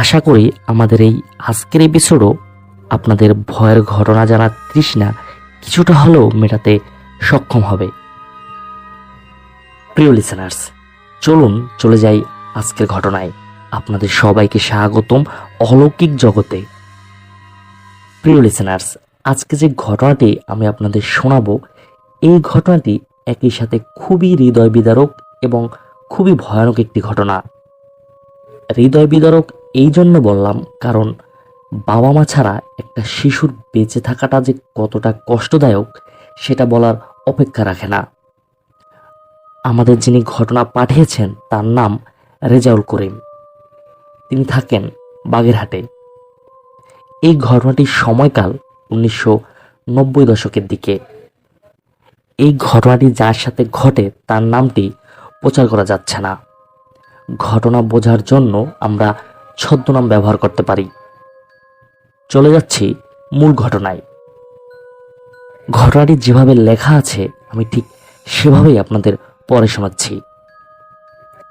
আশা করি আমাদের এই আজকের এপিসোডও আপনাদের ভয়ের ঘটনা জানার তৃষ্ণা কিছুটা হলেও মেটাতে সক্ষম হবে। প্রিয় লিসেনার্স, চলুন চলে যাই আজকের ঘটনায়। আপনাদের সবাইকে স্বাগতম অলৌকিক জগতে। প্রিয় লিসেনার্স, আজকে যে ঘটনাটি আমি আপনাদের শোনাবো, এই ঘটনাটি একই সাথে খুবই হৃদয় বিদারক এবং খুবই ভয়ানক একটি ঘটনা। হৃদয় বিদারক এই জন্য বললাম কারণ বাবা মা ছাড়া একটা শিশুর বেঁচে থাকাটা যে কতটা কষ্টদায়ক সেটা বলার অপেক্ষা রাখে না। আমাদের যিনি ঘটনা পাঠিয়েছেন তার নাম রেজাউল করিম। তিনি থাকেন বাগেরহাটে। এই ঘটনাটির সময়কাল 1990 দশকের দিকে। এই ঘটনাটি যার সাথে ঘটে তার নামটি প্রচার করা যাচ্ছে না। ঘটনা বোঝার জন্য আমরা ছদ্মনাম ব্যবহার করতে পারি। চলে যাচ্ছি মূল ঘটনায়। ঘটনাটি যেভাবে লেখা আছে আমি ঠিক সেভাবেই আপনাদের পরে শোনাচ্ছি।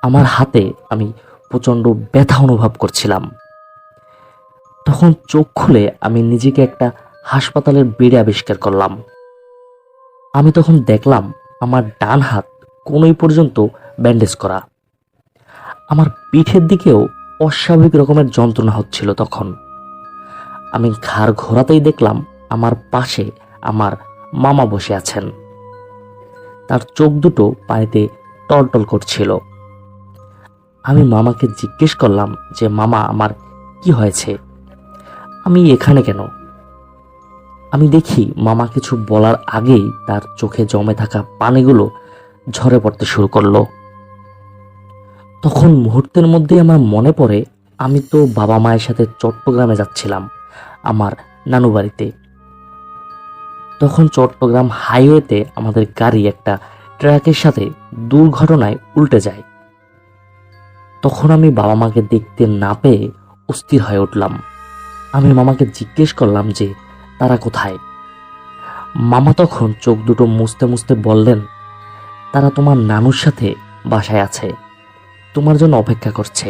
আমার হাতে আমি প্রচণ্ড ব্যথা অনুভব করছিলাম। তখন চোখ খুলে আমি নিজেকে একটা হাসপাতালের বেডে আবিষ্কার করলাম। আমি তখন দেখলাম আমার ডান হাত কোনোই পর্যন্ত ব্যান্ডেজ করা। আমার পিঠের দিকেও অস্বাভাবিক রকমের যন্ত্রণা হচ্ছিল। তখন আমি ঘাড় ঘোরাতেই দেখলাম আমার পাশে আমার মামা বসে আছেন। তার চোখ দুটো পানিতে টলটল করছিল। আমি মামাকে জিজ্ঞেস করলাম যে, মামা, আমার কি হয়েছে? আমি এখানে কেন? আমি দেখি মামা কিছু বলার আগেই তার চোখে জমে থাকা পানিগুলো ঝরে পড়তে শুরু করলো। তখন মুহূর্তের মধ্যেই আমার মনে পড়ে আমি তো বাবা মায়ের সাথে চট্টগ্রামে যাচ্ছিলাম আমার নানু বাড়িতে। তখন চট্টগ্রাম হাইওয়েতে আমাদের গাড়ি একটা ট্রাকের সাথে দুর্ঘটনায় উল্টে যায়। তখন আমি বাবা মাকে দেখতে না পেয়ে অস্থির হয়ে উঠলাম। আমি মামাকে জিজ্ঞেস করলাম যে তারা কোথায়। মামা তখন চোখ দুটো মুছতে মুছতে বললেন, তারা তোমার নানুর সাথে বাসায় আছে, তোমার জন্য অপেক্ষা করছে।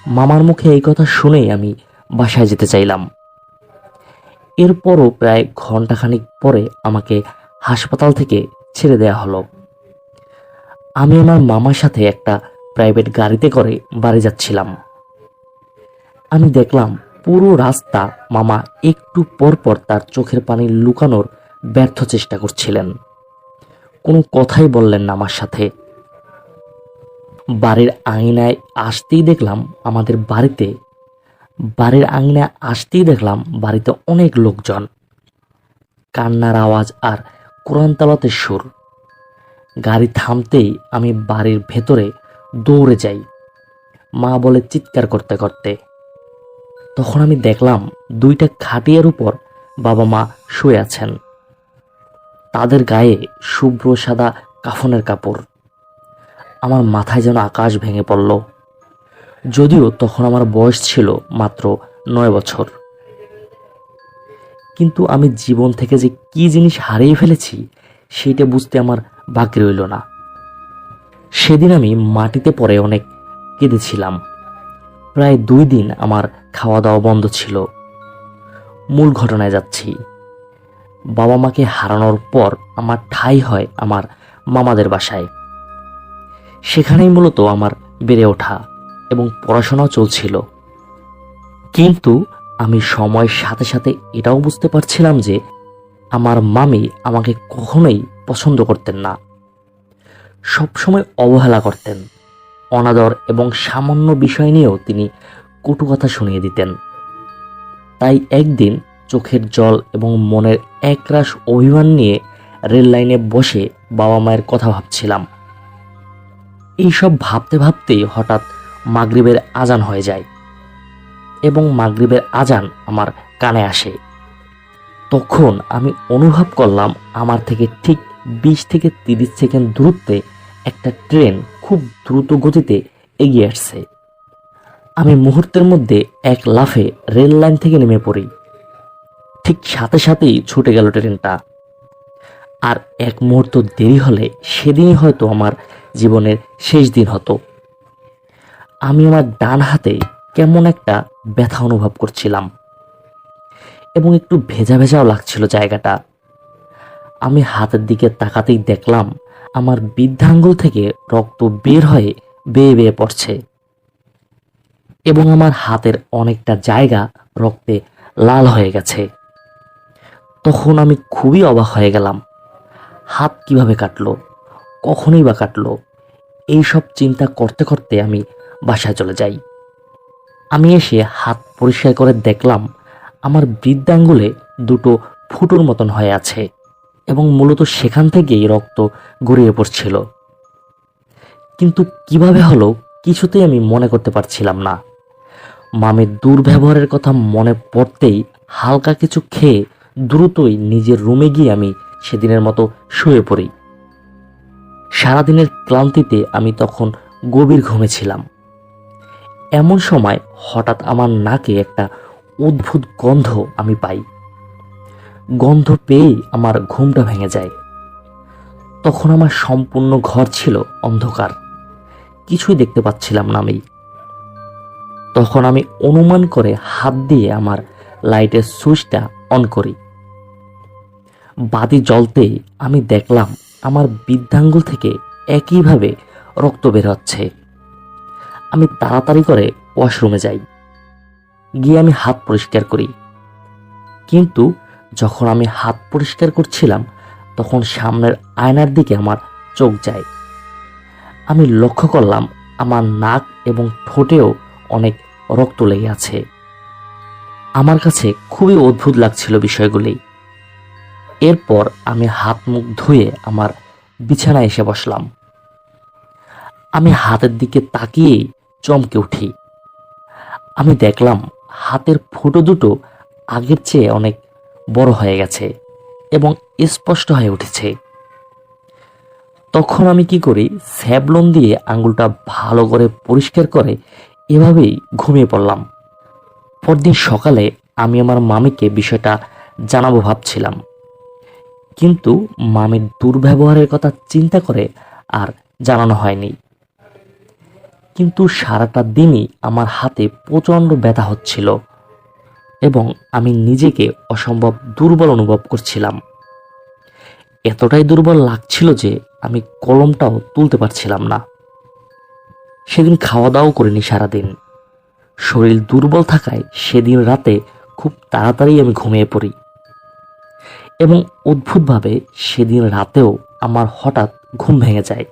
মামার মুখে এই কথা শুনেই আমি বাসায় যেতে চাইলাম। এরপরও প্রায় ঘন্টাখানিক পরে আমাকে হাসপাতাল থেকে ছেড়ে দেয়া হলো। আমি আমার মামার সাথে একটা প্রাইভেট গাড়িতে করে বাড়ি যাচ্ছিলাম। আমি দেখলাম পুরো রাস্তা মামা একটু পর পর তার চোখের পানি লুকানোর ব্যর্থ চেষ্টা করছিলেন। কোনো কথাই বললেন না আমার সাথে। বাড়ির আঙিনায় আসতেই দেখলাম বাড়িতে অনেক লোকজন, কান্নার আওয়াজ আর কোরআন তেলাওয়াতের সুর। গাড়ি থামতেই আমি বাড়ির ভেতরে দৌড়ে যাই, মা বলে চিৎকার করতে করতে। তখন আমি দেখলাম দুইটা খাটিয়ার উপর বাবা মা শুয়ে আছেন। তাদের গায়ে শুভ্র সাদা কাফনের কাপড়। আমার মাথায় যেন আকাশ ভেঙে পড়ল। যদিও তখন আমার বয়স ছিল মাত্র 9 বছর, কিন্তু আমি জীবন থেকে যে কি জিনিস হারিয়ে ফেলেছি সেইটা বুঝতে আমার বাকি রইল না। সেদিন আমি মাটিতে পড়ে অনেক কেঁদেছিলাম। প্রায় 2 দিন আমার খাওয়া দাওয়া বন্ধ ছিল। মূল ঘটনায় যাচ্ছি। বাবা মাকে হারানোর পর আমার ঠাঁই হয় আমার মামাদের বাসায়। সেখানেই মূলত আমার বেড়ে ওঠা এবং পড়াশোনাও চলছিল। কিন্তু আমি সময়ের সাথে সাথে এটাও বুঝতে পারছিলাম যে আমার মামি আমাকে কখনোই পছন্দ করতেন না। সবসময় অবহেলা করতেন। অনাদর এবং সামান্য বিষয় নিয়েও তিনি কটু কথা শুনিয়ে দিতেন। তাই একদিন চোখের জল এবং মনের একরাশ অভিমান নিয়ে রেল লাইনে বসে বাবা মায়ের কথা ভাবছিলাম। এইসব ভাবতে ভাবতেই হঠাৎ মাগরিবের আজান হয়ে যায় এবং মাগরিবের আজান আমার কানে আসে। তখন আমি অনুভব করলাম আমার থেকে ঠিক 20 থেকে 30 সেকেন্ড দূরত্বে একটা ট্রেন খুব দ্রুত গতিতে এগিয়ে আসছে। আমি মুহূর্তের মধ্যে এক লাফে রেল লাইন থেকে নেমে পড়ি। ঠিক সাথে সাথেই ছুটে গেল ট্রেনটা। আর এক মুহূর্ত দেরি হলে সেদিনই হয়তো আমার জীবনের শেষ দিন হতো। আমি আমার ডান হাতে কেমন একটা ব্যথা অনুভব করছিলাম এবং একটু ভেজা ভেজাও লাগছিল জায়গাটা। আমি হাতের দিকে তাকাতেই দেখলাম আমার বৃদ্ধাঙ্গুল থেকে রক্ত বের হয়ে বেয়ে বেয়ে পড়ছে এবং আমার হাতের অনেকটা জায়গা রক্তে লাল হয়ে গেছে। তখন আমি খুবই অবাক হয়ে গেলাম, হাত কিভাবে কাটলো, কখনই বা কাটলো। এইসব চিন্তা করতে করতে আমি বাসায় চলে যাই। আমি এসে হাত পরিষ্কার করে দেখলাম আমার বৃদ্ধাঙ্গুলে দুটো ফুটোর মতন হয়ে আছে এবং মূলত সেখান থেকেই রক্ত গড়িয়ে পড়ছিল। কিন্তু কিভাবে হলো কিছুতেই আমি মনে করতে পারছিলাম না। মামির দুর্ব্যবহারের কথা মনে পড়তেই হালকা কিছু খেয়ে দ্রুতই নিজের রুমে গিয়ে আমি সেদিনের মতো শুয়ে পড়ি। সারাদিনের ক্লান্তিতে আমি তখন গভীর ঘুমেছিলাম। এমন সময় হঠাৎ আমার নাকে একটা অদ্ভুত গন্ধ আমি পাই। গন্ধ পেয়েই আমার ঘুমটা ভেঙে যায়। তখন আমার সম্পূর্ণ ঘর ছিল অন্ধকার, কিছুই দেখতে পাচ্ছিলাম না আমি। তখন আমি অনুমান করে হাত দিয়ে আমার লাইটের সুইচটা অন করি। বাতি জ্বলতেই আমি দেখলাম আমার বৃদ্ধাঙ্গুল থেকে একইভাবে রক্ত বের হচ্ছে। আমি তাড়াতাড়ি করে ওয়াশরুমে যাই, গিয়ে আমি হাত পরিষ্কার করি। কিন্তু যখন আমি হাত পরিষ্কার করছিলাম তখন সামনের আয়নার দিকে আমার চোখ যায়। আমি লক্ষ্য করলাম আমার নাক এবং ঠোঁটেও অনেক রক্ত লেগে আছে। আমার কাছে খুবই অদ্ভুত লাগছিল বিষয়গুলি। এরপর আমি হাত মুখ ধুয়ে আমার বিছানায় এসে বসলাম। আমি হাতের দিকে তাকিয়েই চমকে উঠি। আমি দেখলাম হাতের ফুটো দুটো আগের চেয়ে অনেক বড় হয়ে গেছে এবং স্পষ্ট হয়ে উঠেছে। তখন আমি কি করি, স্যাভলন দিয়ে আঙুলটা ভালো করে পরিষ্কার করে এভাবেই ঘুমিয়ে পড়লাম। পরদিন সকালে আমি আমার মামিকে বিষয়টা জানাবো ভাবছিলাম, কিন্তু মামির দুর্ব্যবহারের কথা চিন্তা করে আর জানানো হয়নি। কিন্তু সারাটা দিনই আমার হাতে প্রচণ্ড ব্যথা হচ্ছিল এবং আমি নিজেকে অসম্ভব দুর্বল অনুভব করছিলাম। এতটাই দুর্বল লাগছিল যে আমি কলমটাও তুলতে পারছিলাম না। সেদিন খাওয়া দাওয়াও করিনি সারাদিন। শরীর দুর্বল থাকায় সেদিন রাতে খুব তাড়াতাড়ি আমি ঘুমিয়ে পড়ি এবং অদ্ভুতভাবে সেদিন রাতেও আমার হঠাৎ ঘুম ভেঙে যায়।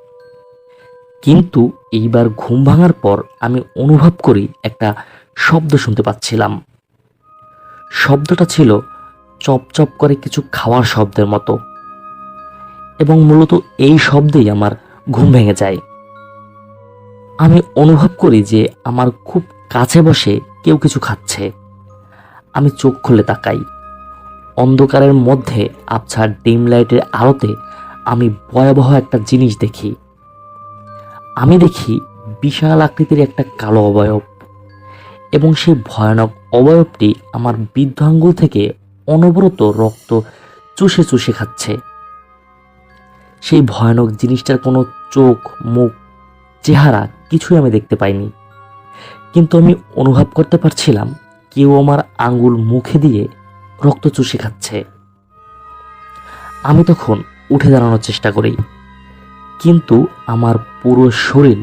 কিন্তু এইবার ঘুম ভাঙার পর আমি অনুভব করি একটা শব্দ শুনতে পাচ্ছিলাম। শব্দটা ছিল চপ চপ করে কিছু খাওয়ার শব্দের মতো এবং মূলত এই শব্দেই আমার ঘুম ভেঙে যায়। আমি অনুভব করি যে আমার খুব কাছে বসে কেউ কিছু খাচ্ছে। আমি চোখ খুলে তাকাই। অন্ধকারের মধ্যে আবছা ডিম লাইটের আলোতে আমি ভয়াবহ একটা জিনিস দেখি। আমি দেখি বিশাল আকৃতির একটা কালো অবয়ব এবং সেই ভয়ানক অবয়বটি আমার বৃদ্ধ আঙ্গুল থেকে অনবরত রক্ত চুষে চুষে খাচ্ছে। সেই ভয়ানক জিনিসটার কোনো চোখ, মুখ, চেহারা কিছুই আমি দেখতে পাইনি, কিন্তু আমি অনুভব করতে পারছিলাম কেউ আমার আঙ্গুল মুখে দিয়ে রক্ত চুষে খাচ্ছে। আমি তখন উঠে দাঁড়ানোর চেষ্টা করি, কিন্তু আমার পুরো শরীর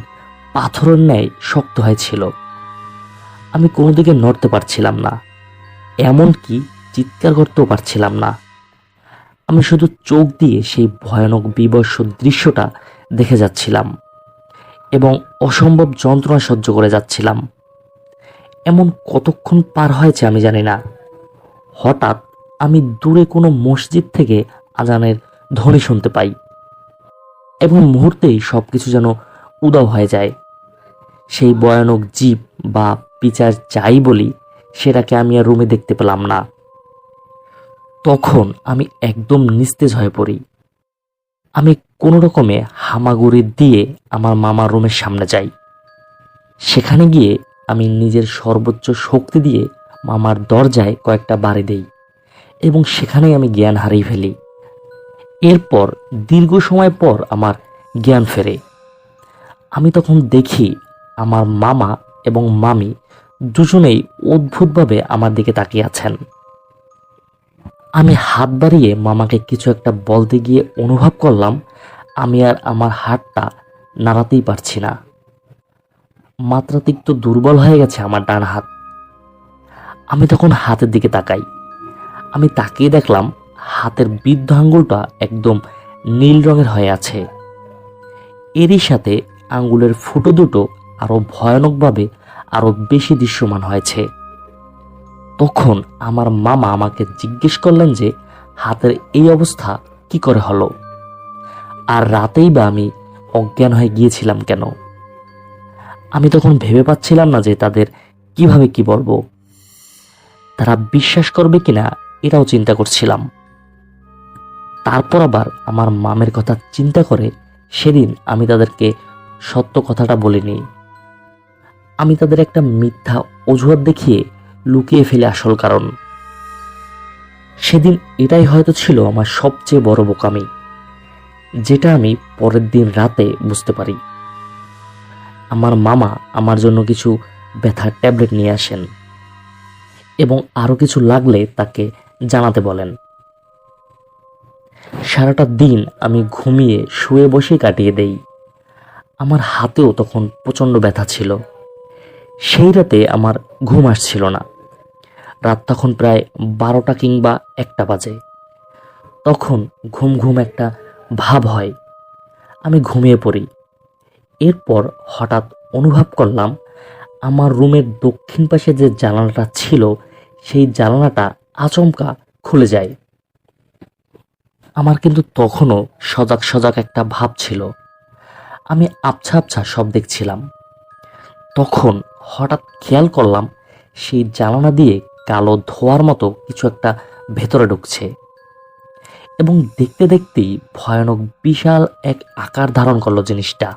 পাথরের ন্যায় শক্ত হয়েছিল। আমি কোনো দিকে নড়তে পারছিলাম না, এমনকি চিৎকার করতেও পারছিলাম না। আমি শুধু চোখ দিয়ে সেই ভয়ানক বীভৎস দৃশ্যটা দেখে যাচ্ছিলাম এবং অসম্ভব যন্ত্রণা সহ্য করে যাচ্ছিলাম। এমন কতক্ষণ পার হয়েছে আমি জানি না। হঠাৎ আমি দূরে কোনো মসজিদ থেকে আজানের ধ্বনি শুনতে পাই এবং মুহূর্তেই সবকিছু যেন উধাও হয়ে যায়। সেই ভয়ানক জীব বা পিচার যাই বলি, সেটাকে আমি আর রুমে দেখতে পেলাম না। তখন আমি একদম নিস্তেজ হয়ে পড়ি। আমি কোনো রকমে হামাগুড়ি দিয়ে আমার মামার রুমের সামনে যাই। সেখানে গিয়ে আমি নিজের সর্বোচ্চ শক্তি দিয়ে মামার দরজায় কয়েকটা বাড়ি দেই এবং সেখানেই আমি জ্ঞান হারিয়ে ফেলি। এরপর দীর্ঘ সময় পর আমার জ্ঞান ফেরে। আমি তখন দেখি আমার মামা এবং মামি দুজনেই অদ্ভুতভাবে আমার দিকে তাকিয়ে আছেন। আমি হাত বাড়িয়ে মামাকে কিছু একটা বলতে গিয়ে অনুভব করলাম আমি আর আমার হাতটা নাড়াতেই পারছি না। মাত্রাতিরিক্ত দুর্বল হয়ে গেছে আমার ডান হাত। আমি তখন হাতের দিকে তাকাই। আমি তাকিয়ে দেখলাম হাতের বৃদ্ধ আঙ্গুলটা একদম নীল রঙের হয়ে আছে। এরই সাথে আঙ্গুলের ফুটো দুটো আরো ভয়ানকভাবে আরো বেশি দৃশ্যমান হয়েছে। তখন আমার মামা আমাকে জিজ্ঞেস করলেন যে হাতের এই অবস্থা কি করে হলো, আর রাতেই বা আমি অজ্ঞান হয়ে গিয়েছিলাম কেন। আমি তখন ভেবে পাচ্ছিলাম না যে তাদের কিভাবে কি বলবো, তারা বিশ্বাস করবে কিনা এটাও চিন্তা করছিলাম। তারপর আবার আমার মামের কথা চিন্তা করে সেদিন আমি তাদেরকে সত্য কথাটা বলিনি। আমি তাদের একটা মিথ্যা অজুহাত দেখিয়ে লুকিয়ে ফেলে আসল কারণ। সেদিন এটাই হয়তো ছিল আমার সবচেয়ে বড় বোকামি, যেটা আমি পরের দিন রাতে বুঝতে পারি। আমার মামা আমার জন্য কিছু ব্যথার ট্যাবলেট নিয়ে আসেন এবং আরো কিছু লাগলে তাকে জানাতে বলেন। সারাটা দিন আমি ঘুমিয়ে শুয়ে বসে কাটিয়ে দেই। আমার হাতেও তখন প্রচণ্ড ব্যথা ছিল। সেই রাতে আমার ঘুম আসছিল না। রাত তখন প্রায় 12টা কিংবা 1টা বাজে। তখন ঘুম ঘুম একটা ভাব হয়। আমি ঘুমিয়ে পড়ি। এরপর হঠাৎ অনুভব করলাম আমার রুমের দক্ষিণ পাশে যে জানালাটা ছিল সেই জানালাটা আচমকা খুলে যায়। আমার কিন্তু তখনও সজাগ সজাগ একটা ভাব ছিল। আমি আবছা আবছা সব দেখছিলাম। তখন হঠাৎ খেয়াল করলাম সেই জানালা দিয়ে কালো ধোঁয়ার মতো কিছু একটা ভেতরে ঢুকছে এবং দেখতে দেখতেই ভয়ানক বিশাল এক আকার ধারণ করলো জিনিসটা।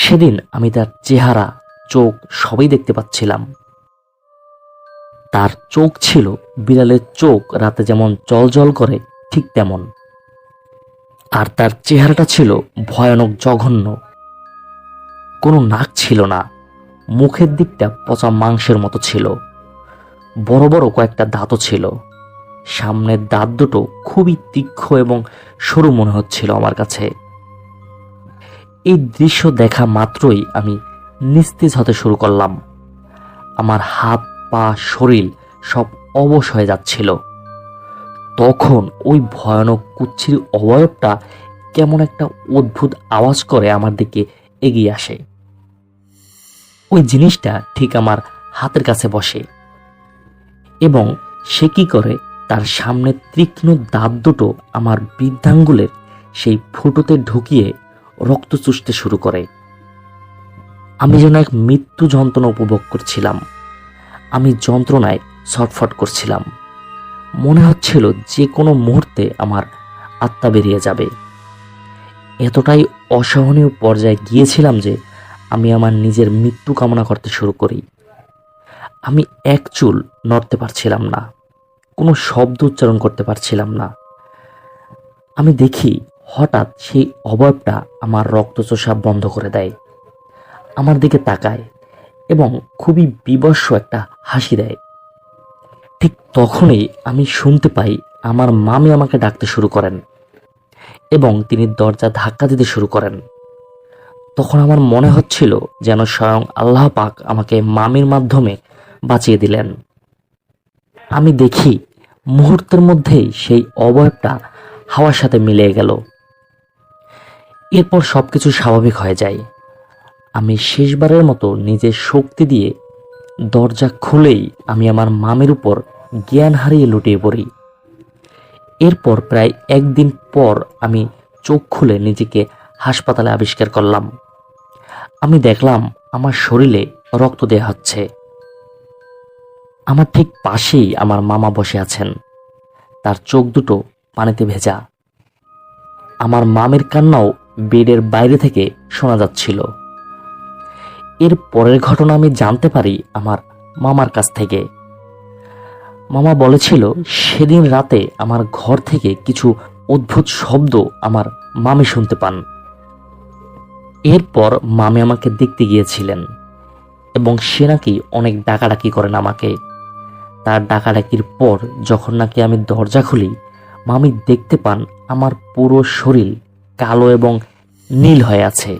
সেদিন আমি তার চেহারা, চোখ সবই দেখতে পাচ্ছিলাম। তার চোখ ছিল বিড়ালের চোখ রাতে যেমন জল করে ঠিক তেমন, আর তার চেহারাটা ছিল ভয়ানক জঘন্য। কোনো নাক ছিল না, মুখের দিকটা পচা মাংসের মতো ছিল। বড় বড় কয়েকটা দাঁতও ছিল। সামনের দাঁত দুটো খুবই তীক্ষ্ণ এবং সরু মনে হচ্ছিল আমার কাছে। এই দৃশ্য দেখা মাত্রই আমি নিস্তেজ হতে শুরু করলাম। আমার হাত পা শরীর সব অবশ হয়ে যাচ্ছিল। তখন ওই ভয়ানক কুচ্ছির অবয়বটা কেমন একটা অদ্ভুত আওয়াজ করে আমার দিকে এগিয়ে আসে। ওই জিনিসটা ঠিক আমার হাতের কাছে বসে এবং সে কি করে তার সামনে তীক্ষ্ণ দাঁত দুটো আমার বৃদ্ধাঙ্গুলের সেই ফুটোতে ঢুকিয়ে রক্ত চুষতে শুরু করে। আমি যেন এক মৃত্যু যন্ত্রণা উপভোগ করছিলাম। আমি যন্ত্রণায় ছটফট করছিলাম। মনে হচ্ছিল যে কোনো মুহূর্তে আমার আত্মা বেরিয়ে যাবে। এতটাই অসহনীয় পর্যায়ে গিয়েছিলাম যে আমি আমার নিজের মৃত্যু কামনা করতে শুরু করি। আমি এক চুল নড়তে পারছিলাম না, কোনো শব্দ উচ্চারণ করতে পারছিলাম না। আমি দেখি হঠাৎ সেই অবয়বটা আমার রক্ত চোষা বন্ধ করে দেয়, আমার দিকে তাকায় এবং খুবই বিবস্ব একটা হাসি দেয়। ঠিক তখনই আমি শুনতে পাই আমার মামি আমাকে ডাকতে শুরু করেন এবং তিনি দরজা ধাক্কা দিতে শুরু করেন। তখন আমার মনে হচ্ছিল যেন স্বয়ং আল্লাহ পাক আমাকে মামির মাধ্যমে বাঁচিয়ে দিলেন। আমি দেখি মুহূর্তের মধ্যেই সেই অবয়বটা হাওয়ার সাথে মিলিয়ে গেল। এরপর সবকিছু স্বাভাবিক হয়ে যায়। আমি শেষবারের মতো নিজের শক্তি দিয়ে দরজা খুলেই আমি আমার মামির উপর জ্ঞান হারিয়ে লুটিয়ে পড়ি। এরপর প্রায় 1 দিন পর আমি চোখ খুলে নিজেকে হাসপাতালে আবিষ্কার করলাম। আমি দেখলাম আমার শরীরে রক্ত দেয়া হচ্ছে। আমার ঠিক পাশেই আমার মামা বসে আছেন, তার চোখ দুটো পানিতে ভেজা। আমার মামের কান্নাও বেডের বাইরে থেকে শোনা যাচ্ছিল। এর পরের ঘটনা আমি জানতে পারি আমার মামার কাছ থেকে। মামা বলেছিল সেদিন রাতে আমার ঘর থেকে কিছু অদ্ভুত শব্দ আমার মামি শুনতে পান। এরপর মামি আমাকে দেখতে গিয়েছিলেন এবং সে নাকি অনেক ডাকাডাকি করেন আমাকে। তার ডাকাডাকির পর যখন নাকি আমি দরজা খুলি, মামি দেখতে পান আমার পুরো শরীর কালো এবং নীল হয়ে আছে,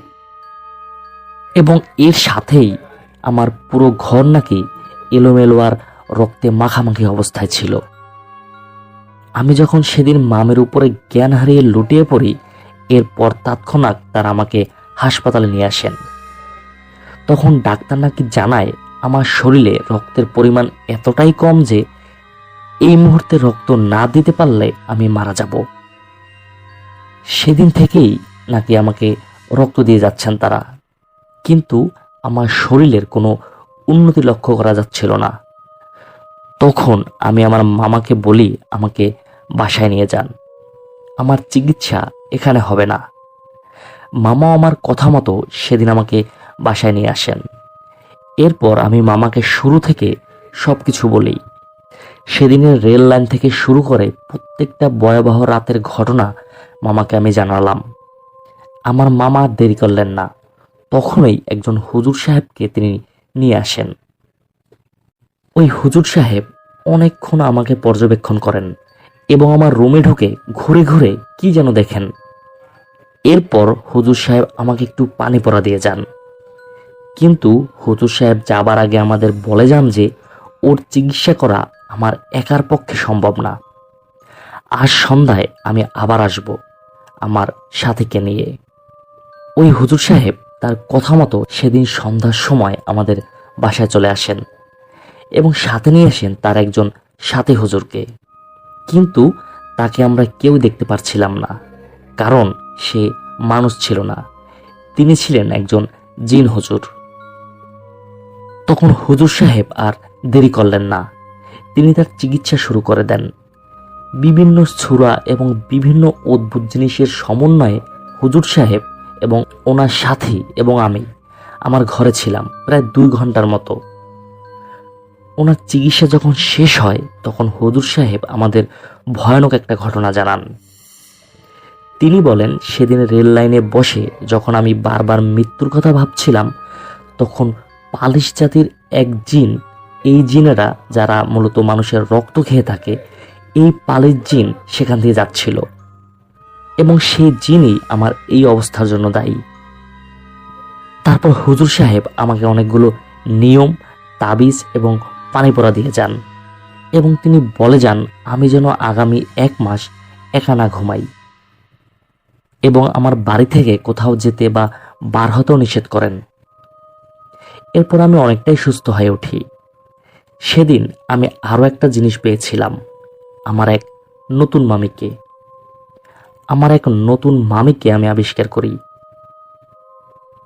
এবং এর সাথেই আমার পুরো ঘর নাকি এলোমেলো আর রক্তে মাখামাখি অবস্থায় ছিল। আমি যখন সেদিন মামের উপরে জ্ঞান হারিয়ে লুটিয়ে পড়ি, এরপর তৎক্ষণাৎ তারা আমাকে হাসপাতালে নিয়ে আসেন। তখন ডাক্তার নাকি জানায় আমার শরীরে রক্তের পরিমাণ এতটাই কম যে এই মুহূর্তে রক্ত না দিতে পারলে আমি মারা যাব। সেদিন থেকেই নাকি আমাকে রক্ত দিয়ে যাচ্ছেন তারা, কিন্তু আমার শরীরের কোনো উন্নতি লক্ষ্য করা যাচ্ছিল না। তখন আমি আমার মামাকে বলি আমাকে বাসায় নিয়ে যান, আমার চিকিৎসা এখানে হবে না। মামা আমার কথা মতো সেদিন আমাকে বাসায় নিয়ে আসেন। এরপর আমি মামাকে শুরু থেকে সব কিছু বলি। সেদিনের রেল লাইন থেকে শুরু করে প্রত্যেকটা ভয়াবহ রাতের ঘটনা মামাকে আমি জানালাম। আমার মামা আর দেরি করলেন না, তখনই একজন হুজুর সাহেবকে তিনি নিয়ে আসেন। ওই হুজুর সাহেব অনেকক্ষণ আমাকে পর্যবেক্ষণ করেন এবং আমার রুমে ঢুকে ঘুরে ঘুরে কি যেন দেখেন। এরপর হুজুর সাহেব আমাকে একটু পানি পড়া দিয়ে যান, কিন্তু হুজুর সাহেব যাবার আগে আমাদের বলে যান যে ওর চিকিৎসা করা আমার একার পক্ষে সম্ভব না। আজ সন্ধ্যায় আমি আবার আসব আমার সাথীকে নিয়ে। ওই হুজুর সাহেব তার কথা মতো সেদিন সন্ধ্যার সময় আমাদের বাসায় চলে আসেন এবং সাথে নিয়ে আসেন তার একজন সাথী হুজুরকে। কিন্তু তাকে আমরা কেউ দেখতে পারছিলাম না, কারণ সে মানুষ ছিল না, তিনি ছিলেন একজন জিন হুজুর। তখন হুজুর সাহেব আর দেরি করলেন না, তিনি তার চিকিৎসা শুরু করে দেন। বিভিন্ন ছুরা এবং বিভিন্ন অদ্ভুত জিনিসের সমন্বয়ে হুজুর সাহেব এবং ওনার সাথী এবং আমি আমার ঘরে ছিলাম প্রায় 2 ঘন্টার মতো। ওনার চিকিৎসা যখন শেষ হয় তখন হুজুর সাহেব আমাদের ভয়ানক একটা ঘটনা জানান। তিনি বলেন, সেদিন রেল লাইনে বসে যখন আমি বারবার মৃত্যুর কথা ভাবছিলাম, তখন পালিশ জাতির এক জিন, এই জিনেরা যারা মূলত মানুষের রক্ত খেয়ে থাকে, এই পালিশ জিন সেখান দিয়ে যাচ্ছিল এবং সেই জিনই আমার এই অবস্থার জন্য দায়ী। তারপর হুজুর সাহেব আমাকে অনেকগুলো নিয়ম, তাবিজ এবং পানি পড়া দিয়ে যান এবং তিনি বলে যান আমি যেন আগামী 1 মাস একা না ঘুমাই এবং আমার বাড়ি থেকে কোথাও যেতে বা বার হতেও নিষেধ করেন। এরপর আমি অনেকটাই সুস্থ হয়ে উঠি। সেদিন আমি আরও একটা জিনিস পেয়েছিলাম, আমার এক নতুন মামিকে আমি আবিষ্কার করি।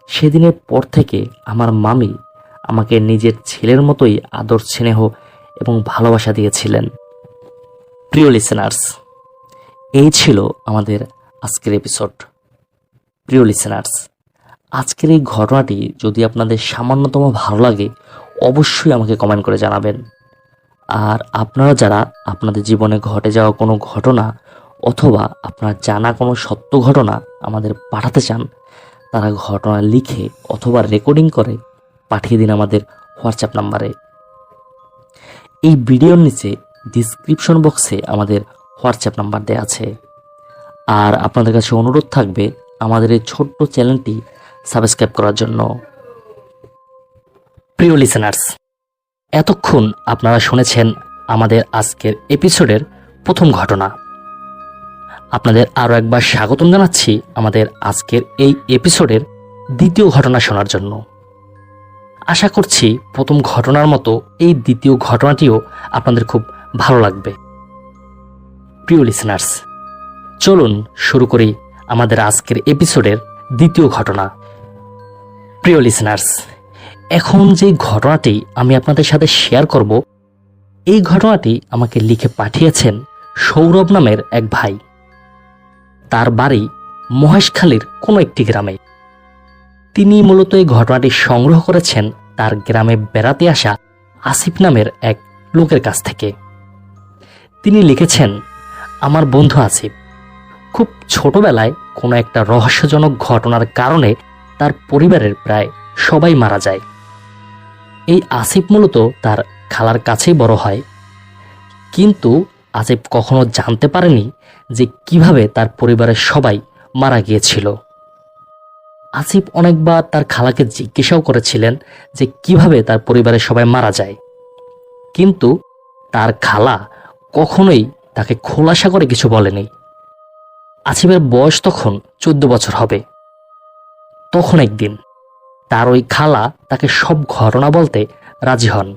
সেদিনের পর থেকে আমার মামি আমাকে নিজের ছেলের মতোই আদর, স্নেহ এবং ভালোবাসা দিয়েছিলেন। প্রিয় লিসেনার্স, এই ছিল আমাদের আজকের এপিসোড। প্রিয় লিসেনার্স, আজকের এই ঘটনাটি যদি আপনাদের সামান্যতম ভালো লাগে অবশ্যই আমাকে কমেন্ট করে জানাবেন। আর আপনারা যারা আপনাদের জীবনে ঘটে যাওয়া কোনো ঘটনা অথবা আপনার জানা কোনো সত্য ঘটনা আমাদের পাঠাতে চান, তারা ঘটনা লিখে অথবা রেকর্ডিং করে পাঠিয়ে দিন আমাদের হোয়াটসঅ্যাপ নাম্বারে। এই ভিডিওর নিচে ডিসক্রিপশন বক্সে আমাদের হোয়াটসঅ্যাপ নাম্বার দেওয়া আছে। আর আপনাদের কাছে অনুরোধ থাকবে আমাদের এই ছোট্ট চ্যানেলটি সাবস্ক্রাইব করার জন্য। প্রিয় লিসেনার্স, এতক্ষণ আপনারা শুনেছেন আমাদের আজকের এপিসোডের প্রথম ঘটনা। আপনাদের আরও একবার স্বাগতম জানাচ্ছি আমাদের আজকের এই এপিসোডের দ্বিতীয় ঘটনা শোনার জন্য। আশা করছি প্রথম ঘটনার মতো এই দ্বিতীয় ঘটনাটিও আপনাদের খুব ভালো লাগবে। প্রিয় লিসেনার্স, চলুন শুরু করি আমাদের আজকের এপিসোডের দ্বিতীয় ঘটনা। প্রিয় লিসেনার্স, এখন যে ঘটনাটি আমি আপনাদের সাথে শেয়ার করব, এই ঘটনাটি আমাকে লিখে পাঠিয়েছেন সৌরভ নামের এক ভাই। তার বাড়ি মহেশখালীর কোনো একটি গ্রামে। তিনি মূলত এই ঘটনাটি সংগ্রহ করেছেন তার গ্রামে বেড়াতে আসা আসিফ নামের এক লোকের কাছ থেকে। তিনি লিখেছেন, আমার বন্ধু আসিফ খুব ছোটবেলায় কোনো একটা রহস্যজনক ঘটনার কারণে তার পরিবারের প্রায় সবাই মারা যায়। এই আসিফ মূলত তার খালার কাছেই বড় হয়, কিন্তু আসিফ কখনো জানতে পারেনি যে কিভাবে তার পরিবারের সবাই মারা গিয়েছিল। আসিফ অনেকবার তার খালাকে জিজ্ঞাসাও করেছিলেন যে কিভাবে তার পরিবারের সবাই মারা যায়, কিন্তু তার খালা কখনোই তাকে খোলাসা করে কিছু বলেনি। আসিফের বয়স তখন 14 বছর হবে। তখন একদিন তার ওই খালা তাকে সব ঘটনা বলতে রাজি হন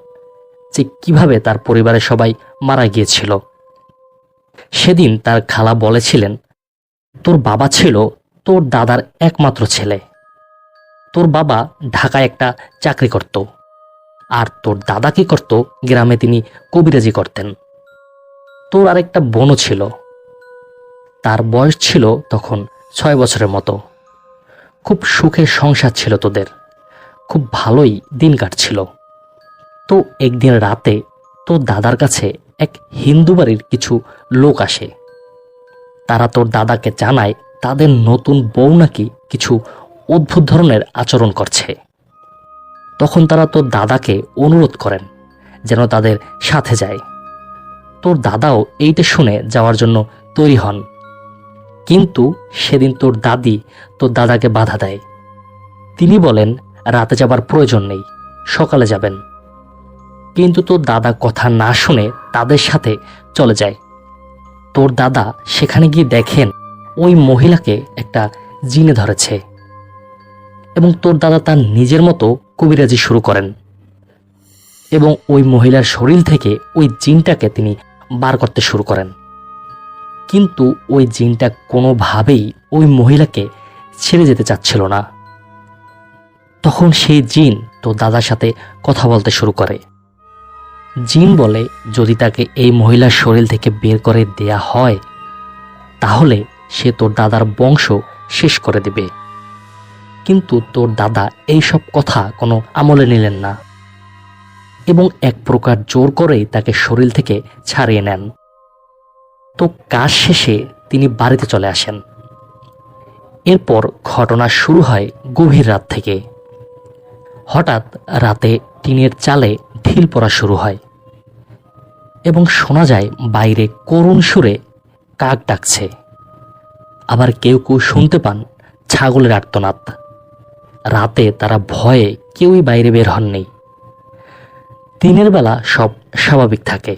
যে কিভাবে তার পরিবারের সবাই মারা গিয়েছিল। সেদিন তার খালা বলেছিলেন, তোর বাবা ছিল তোর দাদার একমাত্র ছেলে। তোর বাবা ঢাকায় একটা চাকরি করত, আর তোর দাদা কি করত, গ্রামে তিনি কবিরাজি করতেন। তোর আরেকটা বোনও ছিল, তার বয়স ছিল তখন 6 বছরের মতো। খুব সুখে সংসার ছিল তোদের, খুব ভালোই দিন কাটছিল। তো একদিন রাতে তোর দাদার কাছে এক হিন্দু বাড়ির কিছু লোক আসে। তারা তোর দাদাকে জানায় তাদের নতুন বউ নাকি কিছু অদ্ভুত ধরনের আচরণ করছে। তখন তারা তোর দাদাকে অনুরোধ করেন যেন তাদের সাথে যায়। তোর দাদাও এইটা শুনে যাওয়ার জন্য তৈরি হন, কিন্তু সেদিন তোর দাদি তোর দাদাকে বাধা দেয়। তিনি বলেন রাতে যাবার প্রয়োজন নেই, সকালে যাবেন। কিন্তু তোর দাদা কথা না শুনে তাদের সাথে চলে যায়। তোর দাদা সেখানে গিয়ে দেখেন ওই মহিলাকে একটা জিনে ধরেছে, এবং তোর দাদা তার নিজের মতো কবিরাজি শুরু করেন এবং ওই মহিলার শরীর থেকে ওই জিনটাকে তিনি বার করতে শুরু করেন। কিন্তু ওই জিনটা কোনোভাবেই ওই মহিলাকে ছেড়ে যেতে চাচ্ছিল না। তখন সেই জিন তোর দাদার সাথে কথা বলতে শুরু করে। জিন বলে যদি তাকে এই মহিলার শরীর থেকে বের করে দেয়া হয় তাহলে সে তোর দাদার বংশ শেষ করে দেবে। কিন্তু তোর দাদা এই সব কথা কোনো আমলে নিলেন না এবং এক প্রকার জোর করেই তাকে শরীর থেকে ছাড়িয়ে নেন। তো কাজ শেষে তিনি বাড়িতে চলে আসেন। এরপর ঘটনা শুরু হয় গভীর রাত থেকে। হঠাৎ রাতে টিনের চালে ঢিল পড়া শুরু হয় এবং শোনা যায় বাইরে করুণ সুরে কাক ডাকছে। আবার কেউ কেউ শুনতে পান ছাগলের আর্তনাদ। রাতে তারা ভয়ে কেউই বাইরে বের হননি। দিনের বেলা সব স্বাভাবিক থাকে।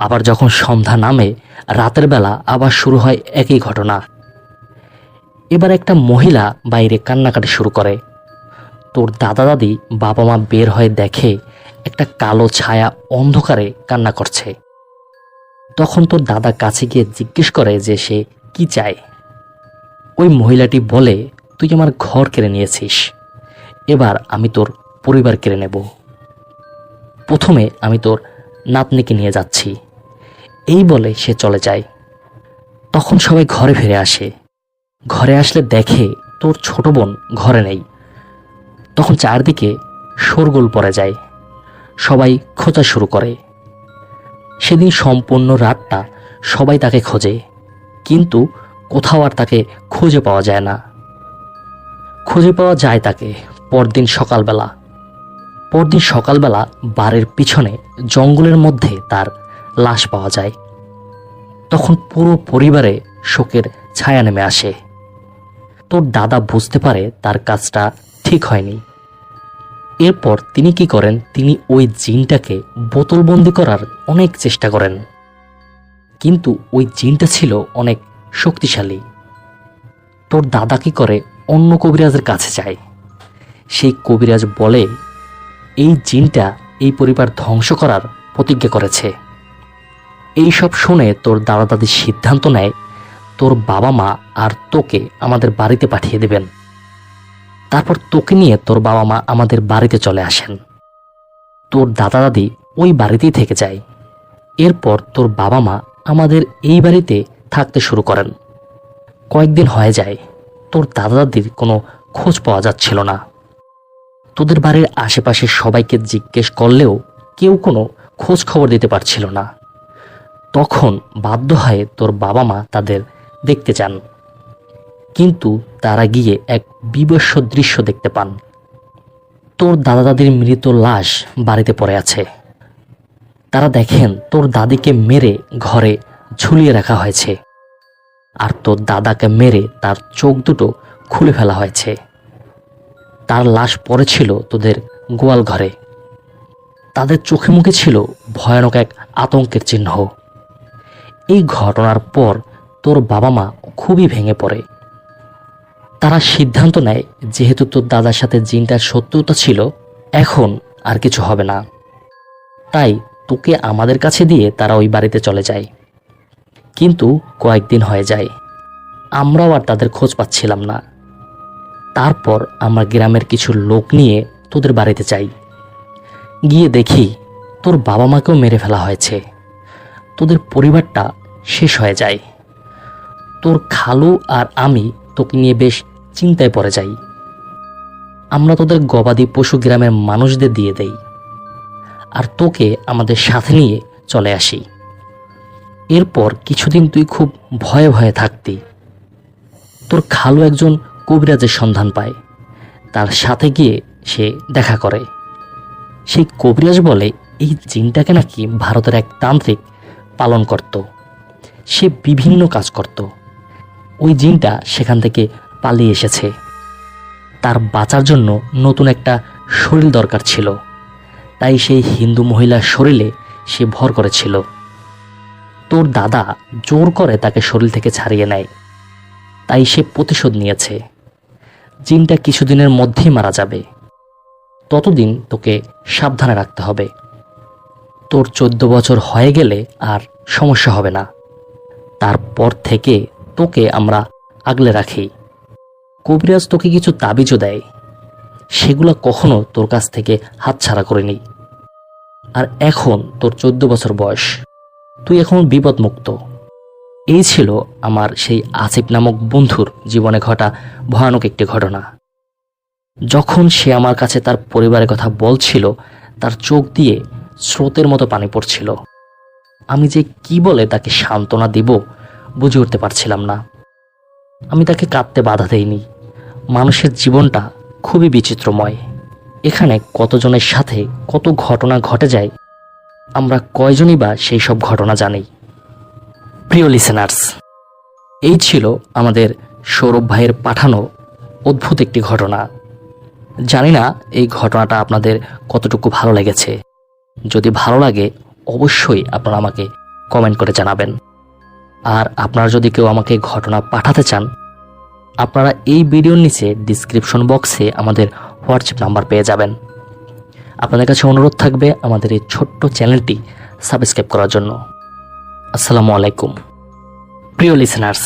আবার যখন সন্ধ্যা নামে রাতের বেলা আবার শুরু হয় একই ঘটনা। এবার একটা মহিলা বাইরে কান্নাকাটি শুরু করে। তোর দাদা দাদি বাবা মা বের হয়ে দেখে একটা কালো ছায়া অন্ধকারে কান্না করছে। তখন তোর দাদা কাছে গিয়ে জিজ্ঞেস করে যে সে কি চায়। ওই মহিলাটি বলে, তুই আমার ঘর কেড়ে নিয়েছিস, এবার আমি তোর পরিবার কেড়ে নেব। প্রথমে আমি তোর নাতনিকে নিয়ে যাচ্ছি, এই বলে সে চলে যায়। তখন সবাই ঘরে ফিরে আসে। ঘরে আসলে দেখে তোর ছোট বোন ঘরে নেই। তখন চারদিকে শোরগোল পড়ে যায়, সবাই খোঁজা শুরু করে। সেদিন সম্পূর্ণ রাতটা সবাই তাকে খোঁজে, কিন্তু কোথাও আর তাকে খুঁজে পাওয়া যায় না। খুঁজে পাওয়া যায় তাকে পরদিন সকালবেলা বাড়ির পিছনে জঙ্গলের মধ্যে তার লাশ পাওয়া যায়। তখন পুরো পরিবারে শোকের ছায়া নেমে আসে। তোর দাদা বুঝতে পারে তার কাজটা ঠিক হয়নি। এরপর তিনি কি করেন, তিনি ওই জিনটাকে বোতলবন্দি করার অনেক চেষ্টা করেন, কিন্তু ওই জিনটা ছিল অনেক শক্তিশালী। তোর দাদা কি করে, অন্য কবিরাজের কাছে যায়। সেই কবিরাজ বলে এই জিনটা এই পরিবার ধ্বংস করার প্রতিজ্ঞা করেছে। এই সব শুনে তোর দাদা দাদি সিদ্ধান্ত নেয় তোর বাবা মা আর তোকে আমাদের বাড়িতে পাঠিয়ে দেবেন। তারপর তোকে নিয়ে তোর বাবা মা আমাদের বাড়িতে চলে আসেন। তোর দাদা দাদি ওই বাড়িতেই থেকে যায়। এরপর তোর বাবা মা আমাদের এই বাড়িতে থাকতে শুরু করেন। কয়েকদিন হয়ে যায়, তোর দাদা দাদির কোনো খোঁজ পাওয়া যাচ্ছিল না। তোদের বাড়ির আশেপাশে সবাইকে জিজ্ঞেস করলেও কেউ কোনো খোঁজ খবর দিতে পারছিল না। তখন বাধ্য হয়ে তোর বাবা মা তাদের দেখতে যান, কিন্তু তারা গিয়ে এক বিভৎস দৃশ্য দেখতে পান। তোর দাদা দাদির মৃত লাশ বাড়িতে পড়ে আছে। তারা দেখেন তোর দাদিকে মেরে ঘরে ঝুলিয়ে রাখা হয়েছে, আর তোর দাদাকে মেরে তার চোখ দুটো খুলে ফেলা হয়েছে। তার লাশ পড়েছিল তোদের গোয়াল ঘরে। তাদের চোখে মুখে ছিল ভয়ানক এক আতঙ্কের চিহ্ন। এই ঘটনার পর তোর বাবা মা খুবই ভেঙে পড়ে। তারা সিদ্ধান্ত নেয়, যেহেতু তোর দাদার সাথে জিনটার সত্যতা ছিল, এখন আর কিছু হবে না। তাই তোকে আমাদের কাছে দিয়ে তারা ওই বাড়িতে চলে যায়। কিন্তু কয়েকদিন হয়ে যায়, আমরাও আর তাদের খোঁজ পাচ্ছিলাম না। তারপর আমরা গ্রামের কিছু লোক নিয়ে তোদের বাড়িতে যাই। গিয়ে দেখি তোর বাবা মাকেও মেরে ফেলা হয়েছে। তোদের পরিবারটা শেষ হয়ে যায়। তোর খালু আর আমি তোকে নিয়ে বেশ চিন্তায় পড়ে যাই। আমরা তোদের গবাদি পশু গ্রামের মানুষদের দিয়ে দেই, আর তোকে আমাদের সাথে নিয়ে চলে আসি। এরপর কিছুদিন তুই খুব ভয়ে ভয়ে থাকতি। তোর খালু একজন কবিরাজের সন্ধান পায়। তার সাথে গিয়ে সে দেখা করে। সেই কবিরাজ বলে এই জিনটাকে নাকি ভারতের এক তান্ত্রিক পালন করত। সে বিভিন্ন কাজ করত। ওই জিনটা সেখান থেকে পালিয়ে এসেছে। তার বাঁচার জন্য নতুন একটা শরীর দরকার ছিল, তাই সেই হিন্দু মহিলার শরীরে সে ভর করেছিল। তোর দাদা জোর করে তাকে শরীর থেকে ছাড়িয়ে নেয়, তাই সে প্রতিশোধ নিয়েছে। জিনটা কিছুদিনের মধ্যেই মারা যাবে। ততদিন তোকে সাবধানে রাখতে হবে। তোর 14 বছর হয়ে গেলে আর সমস্যা হবে না। তারপর থেকে তোকে আমরা আগলে রাখি। কবিরাজ তোকে কিছু তাবিজও দেয়, সেগুলো কখনো তোর কাছ থেকে হাতছাড়া করেনি। আর এখন তোর 14 বছর বয়স, তুই এখন বিপদমুক্ত। এই ছিল আমার সেই আসিফ নামক বন্ধুর জীবনে ঘটা ভয়ানক একটি ঘটনা। যখন সে আমার কাছে তার পরিবারের কথা বলছিল, তার চোখ দিয়ে স্রোতের মতো পানি পড়ছিল। আমি যে কি বলে তাকে সান্ত্বনা দিব বুঝে উঠতে পারছিলাম না। আমি তাকে কাঁদতে বাধা দেইনি। মানুষের জীবনটা খুবই বিচিত্রময়। এখানে কতজনের সাথে কত ঘটনা ঘটে যায়, আমরা কয়জনই বা সেই সব ঘটনা জানি। প্রিয় লিসেনার্স, এই ছিল আমাদের সৌরভ ভাইয়ের পাঠানো অদ্ভুত একটি ঘটনা। জানি না এই ঘটনাটা আপনাদের কতটুকু ভালো লেগেছে। যদি ভালো লাগে অবশ্যই আপনারা আমাকে কমেন্ট করে জানাবেন। আর আপনারা যদি কেউ আমাকে ঘটনা পাঠাতে চান, আপনারা এই ভিডিওর নিচে ডিসক্রিপশন বক্সে আমাদের হোয়াটসঅ্যাপ নাম্বার পেয়ে যাবেন। আপনাদের কাছে অনুরোধ থাকবে আমাদের এই ছোট্ট চ্যানেলটি সাবস্ক্রাইব করার জন্য। আসসালামু আলাইকুম। প্রিয় লিসেনার্স,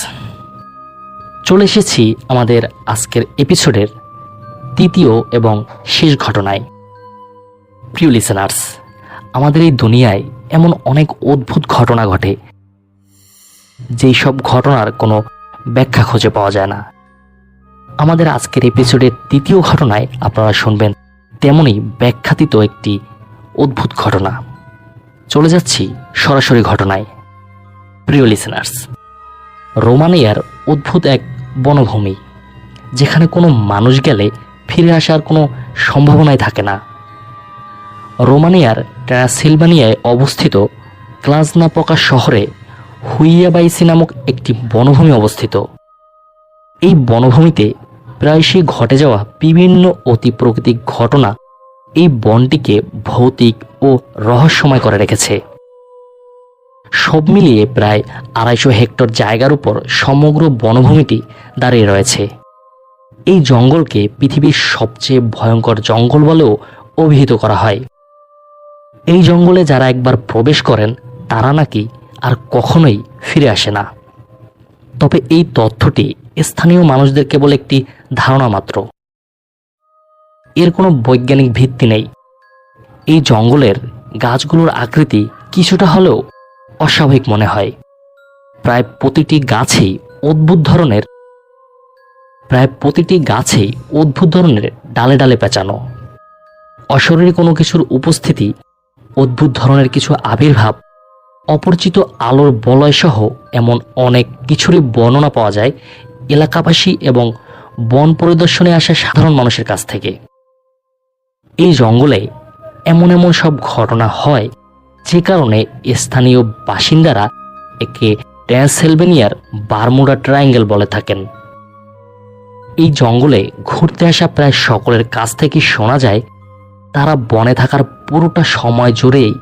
চলে এসেছি আমাদের আজকের এপিসোডের তৃতীয় এবং শেষ ঘটনায়। প্রিয় লিসেনার্স, আমাদের এই দুনিয়ায় এমন অনেক অদ্ভুত ঘটনা ঘটে, যেই সব ঘটনার কোনো ব্যাখ্যা খুঁজে পাওয়া যায় না। আমাদের আজকের এপিসোডের তৃতীয় ঘটনায় আপনারা শুনবেন তেমনই ব্যাখ্যাতীত একটি অদ্ভুত ঘটনা। চলে যাচ্ছি সরাসরি ঘটনায়। প্রিয় লিসেনার্স, রোমানিয়ার অদ্ভুত এক বনভূমি, যেখানে কোনো মানুষ গেলে ফিরে আসার কোনো সম্ভাবনাই থাকে না। রোমানিয়ার ট্রান্সিলভানিয়ায় অবস্থিত ক্লাজনাপকা শহরে হুইয়াবাইসি নামক একটি বনভূমি অবস্থিত। এই বনভূমিতে প্রায়শই ঘটে যাওয়া বিভিন্ন অতি প্রাকৃতিক ঘটনা এই বনটিকে ভৌতিক ও রহস্যময় করে রেখেছে। সব মিলিয়ে প্রায় 250 হেক্টর জায়গার উপর সমগ্র বনভূমিটি দাঁড়িয়ে রয়েছে। এই জঙ্গলকে পৃথিবীর সবচেয়ে ভয়ঙ্কর জঙ্গল বলেও অভিহিত করা হয়। এই জঙ্গলে যারা একবার প্রবেশ করেন তারা নাকি আর কখনোই ফিরে আসে না। তবে এই তথ্যটি স্থানীয় মানুষদের কেবল একটি ধারণা মাত্র। এর কোনো বৈজ্ঞানিক ভিত্তি নেই। এই জঙ্গলের গাছগুলোর আকৃতি কিছুটা হলেও অস্বাভাবিক মনে হয়। প্রায় প্রতিটি গাছেই অদ্ভুত ধরনের ডালে ডালে পেঁচানো। অশরীরী কোনো কিছুর উপস্থিতি, অদ্ভুত ধরনের কিছু আবির্ভাব, অপরিচিত আলোর বলয় সহ এমন অনেক কিছুরই বর্ণনা পাওয়া যায় এলাকাবাসী এবং বন পরিদর্শনে আসা সাধারণ মানুষের কাছ থেকে। এই জঙ্গলে এমন এমন সব ঘটনা হয় যে কারণে স্থানীয় বাসিন্দারা একে ট্রান্সিলভেনিয়ার বারমুডা ট্রায়াঙ্গেল বলে থাকেন। এই জঙ্গলে ঘুরতে আসা প্রায় সকলের কাছ থেকে শোনা যায় তারা বনে থাকার পুরোটা সময় জুড়েই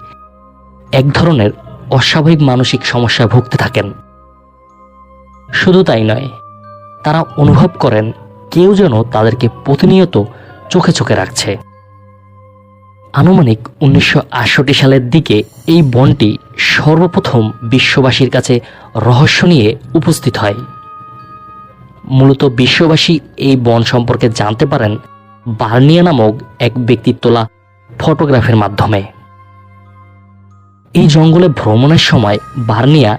এক ধরনের অস্বাভাবিক মানসিক সমস্যায় ভুগতে থাকেন। শুধু তাই নয়, তারা অনুভব করেন কেউ যেন তাদেরকে প্রতিনিয়ত চোখে চোখে রাখছে। আনুমানিক 1968 সালের দিকে এই বনটি সর্বপ্রথম বিশ্ববাসীর কাছে রহস্য নিয়ে উপস্থিত হয়। মূলত বিশ্ববাসী এই বন সম্পর্কে জানতে পারেন বার্নিয়া নামক এক ব্যক্তির তোলা ফটোগ্রাফের মাধ্যমে। এই জঙ্গলে ভ্রমণের সময় বার্নিয়া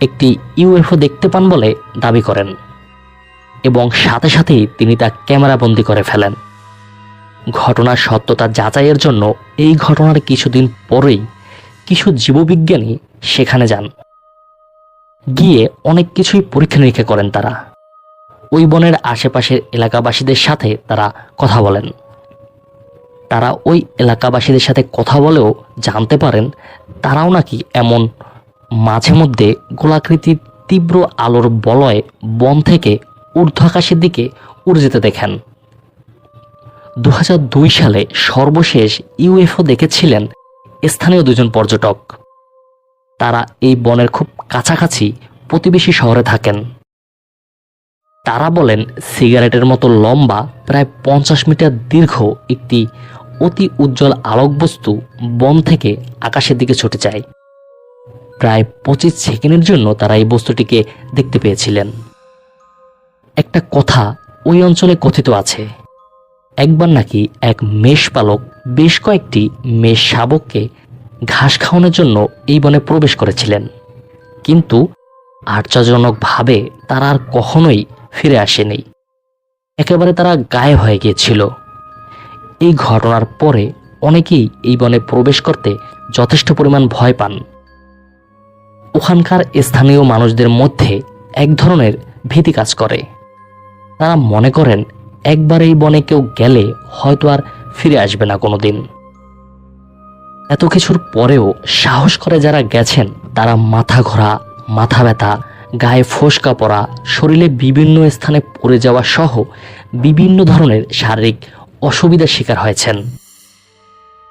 একটি ইউএফও দেখতে পান বলে দাবি করেন এবং সাথে সাথেই তিনি তা ক্যামেরাবন্দি করে ফেলেন। ঘটনার সত্যতা যাচাইয়ের জন্য এই ঘটনার কিছুদিন পরেই কিছু জীববিজ্ঞানী সেখানে যান। গিয়ে অনেক কিছুই পরীক্ষা নিরীক্ষা করেন তারা। ওই বনের আশেপাশের এলাকাবাসীদের সাথে তারা কথা বলেন। তারা ওই এলাকাবাসীদের সাথে কথা বলেও জানতে পারেন তারাও নাকি এমন মাঝে মধ্যে গোলাকৃতির তীব্র আলোর বলয় বন থেকে ঊর্ধ্ব আকাশের দিকে উড়ে যেতে দেখেন। 2002 সালে সর্বশেষ ইউএফও দেখেছিলেন স্থানীয় দুজন পর্যটক। তারা এই বনের খুব কাছাকাছি প্রতিবেশী শহরে থাকেন। তারা বলেন সিগারেটের মতো লম্বা প্রায় 50 মিটার দীর্ঘ একটি অতি উজ্জ্বল আলোকবস্তু বন থেকে আকাশের দিকে ছুটে যায়। প্রায় 25 সেকেন্ডের জন্য তারা এই বস্তুটিকে দেখতে পেয়েছিলেন। একটা কথা ওই অঞ্চলে কথিত আছে, একবার নাকি এক মেষ পালক বেশ কয়েকটি মেষ শাবককে ঘাস খাওয়ানোর জন্য এই বনে প্রবেশ করেছিলেন, কিন্তু আশ্চর্যজনকভাবে তারা আর কখনোই ফিরে আসেনি। একেবারে তারা গায়েব হয়ে গিয়েছিল। এই ঘটনার পরে অনেকেই এই বনে প্রবেশ করতে যথেষ্ট পরিমাণ ভয় পান। ওখানকার স্থানীয় মানুষদের মধ্যে এক ধরনের ভীতি কাজ করে। তারা মনে করেন একবার এই বনে কেউ গেলে হয়তো আর ফিরে আসবে না কোনোদিন। এত কিছুর পরেও সাহস করে যারা গেছেন তারা মাথা ঘোরা, মাথা ব্যথা, গায়ে ফোসকা পড়া, শরীরে বিভিন্ন স্থানে পড়ে যাওয়া সহ বিভিন্ন ধরনের শারীরিক অসুবিধার শিকার হয়েছেন।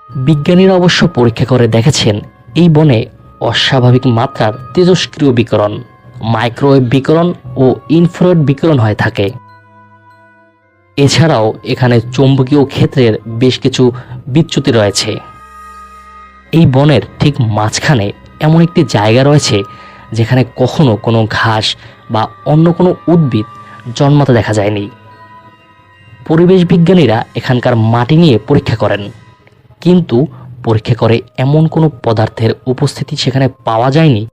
বিজ্ঞানীরা অবশ্য পরীক্ষা করে দেখেছেন এই বনে অস্বাভাবিক মাত্রার তেজস্ক্রিয় বিকিরণ, মাইক্রোওয়েভ বিকিরণ ও ইনফ্রারেড বিকিরণ হয়ে থাকে। এছাড়াও এখানে চৌম্বকীয় ক্ষেত্রের বেশ কিছু বিচ্যুতি রয়েছে। এই বনের ঠিক মাঝখানে এমন একটি জায়গা রয়েছে যেখানে কখনো কোনো ঘাস বা অন্য কোনো উদ্ভিদ জন্মাতে দেখা যায়নি। পরিবেশ বিজ্ঞানীরা এখানকার মাটি নিয়ে পরীক্ষা করেন, কিন্তু পরীক্ষা করে এমন কোনো পদার্থের উপস্থিতি সেখানে পাওয়া যায়নি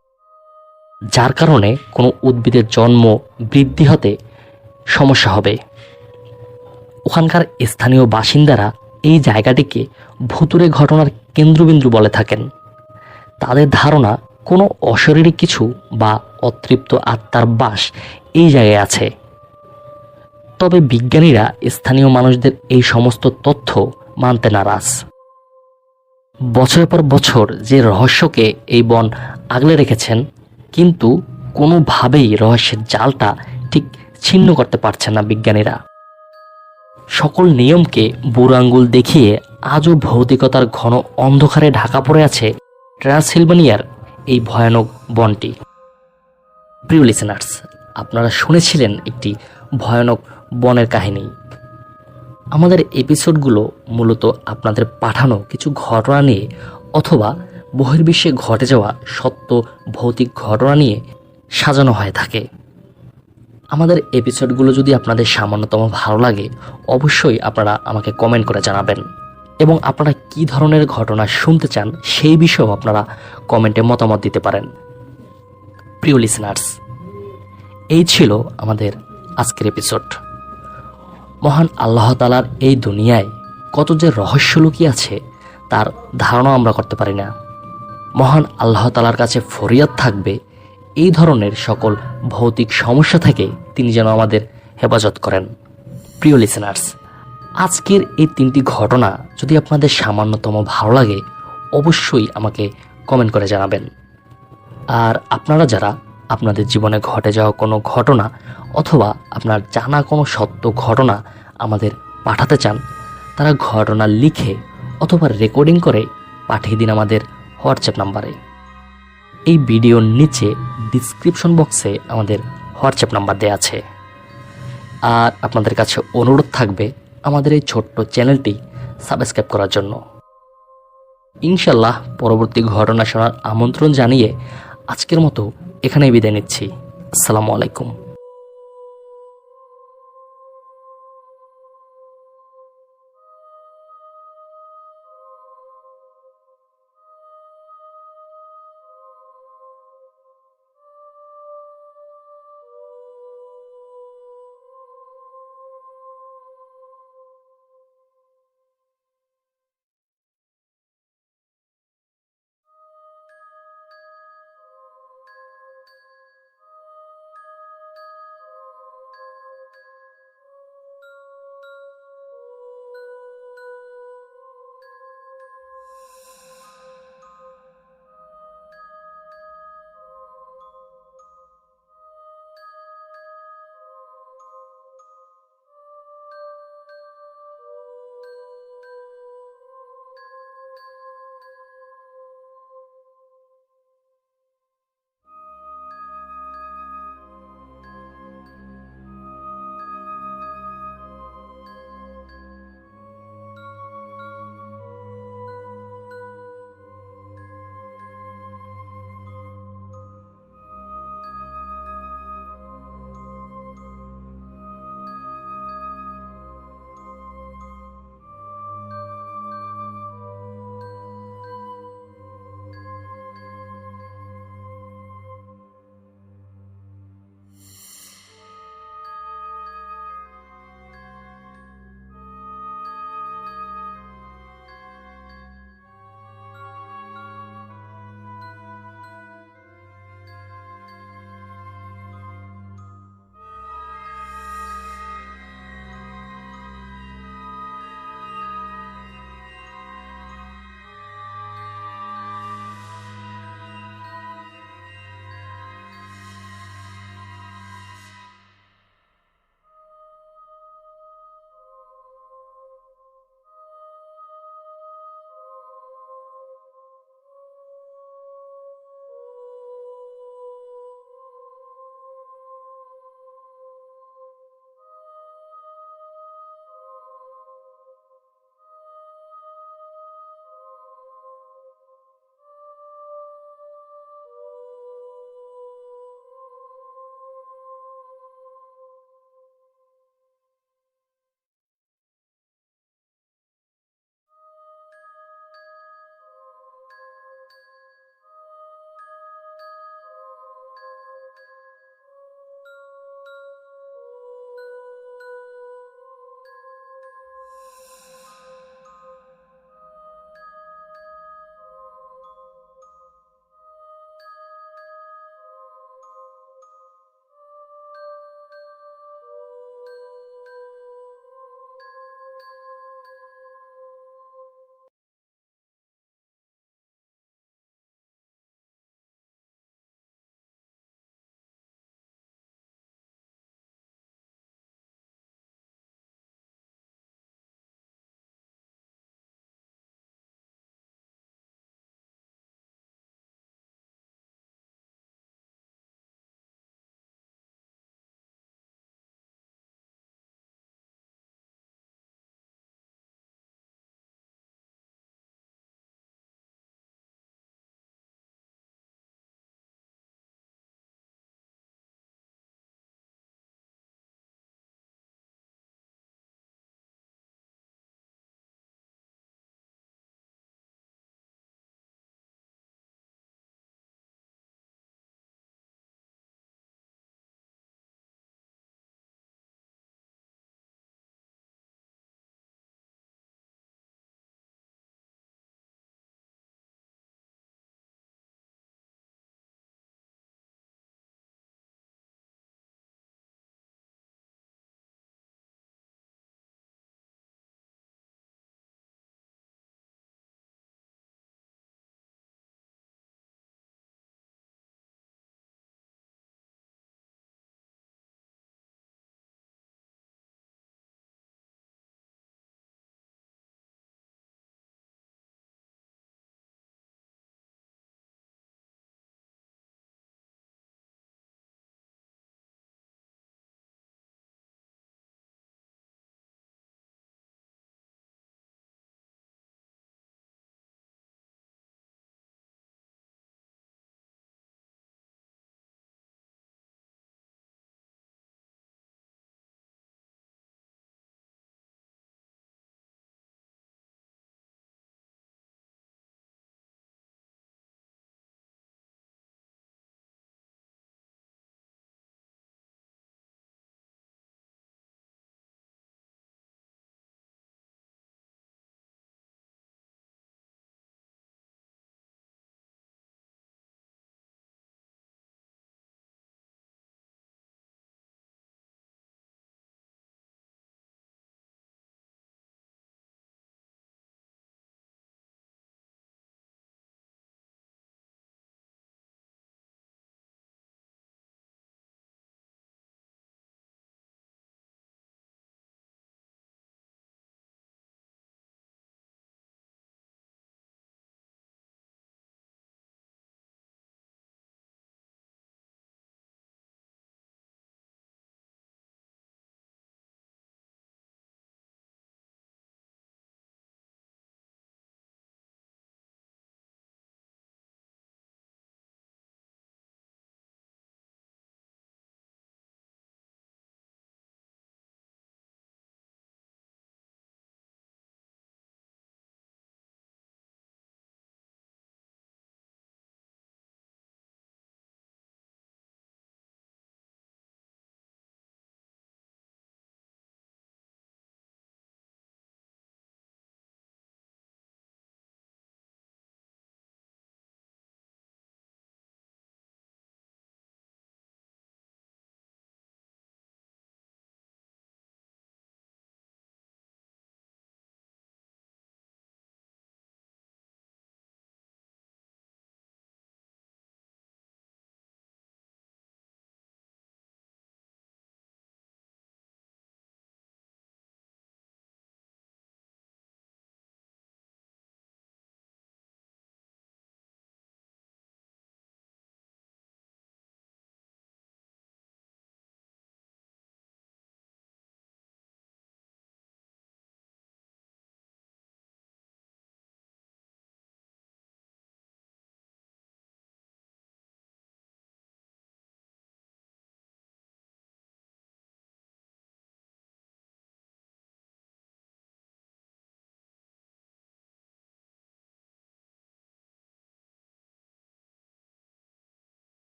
যার কারণে কোনো উদ্ভিদের জন্ম বৃদ্ধি হতে সমস্যা হবে। ওখানকার স্থানীয় বাসিন্দারা এই জায়গাটিকে ভুতুড়ে ঘটনার কেন্দ্রবিন্দু বলে থাকেন। তাদের ধারণা কোনো অশরীরী কিছু বা অতৃপ্ত আত্মার বাস এই জায়গায় আছে। তবে বিজ্ঞানীরা স্থানীয় মানুষদের এই সমস্ত তথ্য মানতে নারাজ। বছরের পর বছর যে রহস্যকে এই বন আগলে রেখেছেন, কিন্তু কোনোভাবেই রহস্যের জালটা ঠিক ছিন্ন করতে পারছেন না বিজ্ঞানীরা। সকল নিয়মকে বুড়ো আঙ্গুল দেখিয়ে আজও ভৌতিকতার ঘন অন্ধকারে ঢাকা পড়ে আছে ট্রান্সিলভেনিয়ার এই ভয়ানক বনটি। প্রিয় লিসেনার্স, আপনারা শুনেছিলেন একটি ভয়ানক বনের কাহিনী। আমাদের এপিসোডগুলো মূলত আপনাদের পাঠানো কিছু ঘটনা নিয়ে অথবা বহির্বিশ্বে ঘটে যাওয়া সত্য ভৌতিক ঘটনা নিয়ে সাজানো হয়ে থাকে। আমাদের এপিসোডগুলো যদি আপনাদের সামান্যতম ভালো লাগে, অবশ্যই আপনারা আমাকে কমেন্ট করে জানাবেন এবং আপনারা কী ধরনের ঘটনা শুনতে চান সেই বিষয়েও আপনারা কমেন্টে মতামত দিতে পারেন। প্রিয় লিসেনার্স, এই ছিল আমাদের আজকের এপিসোড। মহান আল্লাহ তাআলার এই দুনিয়ায় কত যে রহস্য লুকিয়ে আছে তার ধারণা আমরা করতে পারি না। মহান আল্লাহ তাআলার কাছে ফরিয়াদ থাকবে এই ধরনের সকল ভৌতিক সমস্যা থেকে তিনি যেন আমাদের হেফাজত করেন। প্রিয় লিসেনার্স, আজকের এই 3টি ঘটনা যদি আপনাদের সামান্যতম ভালো লাগে অবশ্যই আমাকে কমেন্ট করে জানাবেন। আর আপনারা যারা আপনাদের জীবনে ঘটে যাওয়া কোনো ঘটনা অথবা আপনার জানা কোনো সত্য ঘটনা আমাদের পাঠাতে চান, তারা ঘটনা লিখে অথবা রেকর্ডিং করে পাঠিয়ে দিন আমাদের হোয়াটসঅ্যাপ নাম্বারে। এই ভিডিওর নিচে ডিসক্রিপশন বক্সে আমাদের হোয়াটসঅ্যাপ নাম্বার দেওয়া আছে। আর আপনাদের কাছে অনুরোধ থাকবে আমাদের এই ছোট্ট চ্যানেলটি সাবস্ক্রাইব করার জন্য। ইনশাল্লাহ পরবর্তী ঘটনা শোনার আমন্ত্রণ জানিয়ে আজকের মতো এখানেই বিদায় নিচ্ছি। আসসালামু আলাইকুম।